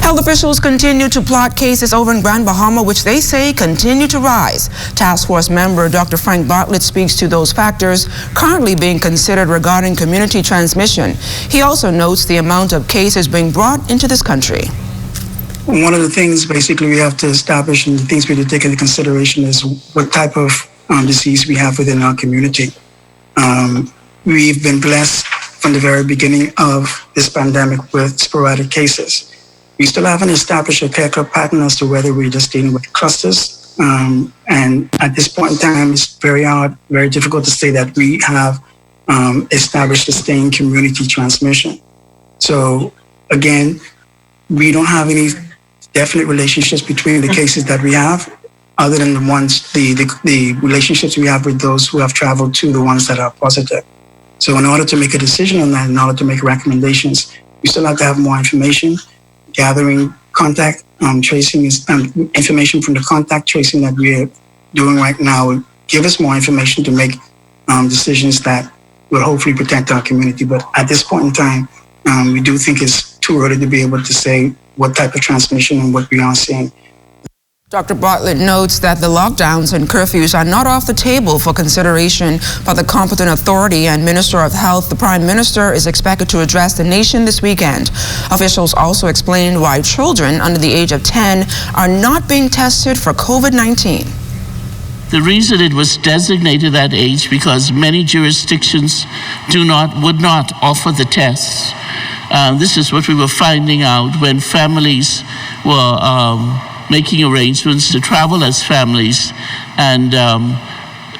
Health officials continue to plot cases over in Grand Bahama, which they say continue to rise. Task Force member Dr. Frank Bartlett speaks to those factors currently being considered regarding community transmission. He also notes the amount of cases being brought into this country. One of the things basically we have to establish and the things we have to take into consideration is what type of disease we have within our community. We've been blessed from the very beginning of this pandemic with sporadic cases. We still haven't established a clear pattern as to whether we're just dealing with clusters. And at this point in time, it's very hard, very difficult to say that we have established sustained community transmission. So again, we don't have any definite relationships between the cases that we have, other than the relationships we have with those who have traveled to the ones that are positive. So in order to make a decision on that, in order to make recommendations, we still have to have more information, gathering contact tracing information from the contact tracing that we're doing right now will give us more information to make decisions that will hopefully protect our community. But at this point in time, we do think it's too early to be able to say what type of transmission and what we are seeing. Dr. Bartlett notes that the lockdowns and curfews are not off the table for consideration by the competent authority and Minister of Health. The Prime Minister is expected to address the nation this weekend. Officials also explained why children under the age of 10 are not being tested for COVID-19. The reason it was designated that age because many jurisdictions would not offer the tests. This is what we were finding out when families were making arrangements to travel as families, and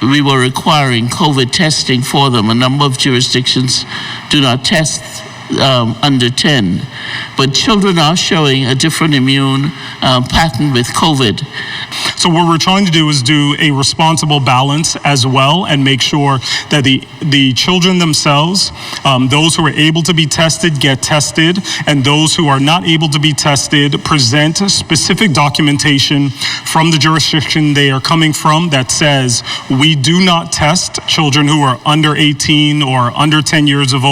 we were requiring COVID testing for them. A number of jurisdictions do not test under 10, but children are showing a different immune pattern with COVID. So what we're trying to do is do a responsible balance as well and make sure that the children themselves, those who are able to be tested, get tested, and those who are not able to be tested present specific documentation from the jurisdiction they are coming from that says we do not test children who are under 18 or under 10 years of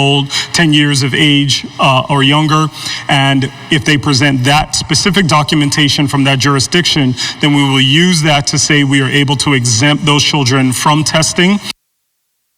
age or younger. And if they present that specific documentation from that jurisdiction, then we will use that to say we are able to exempt those children from testing.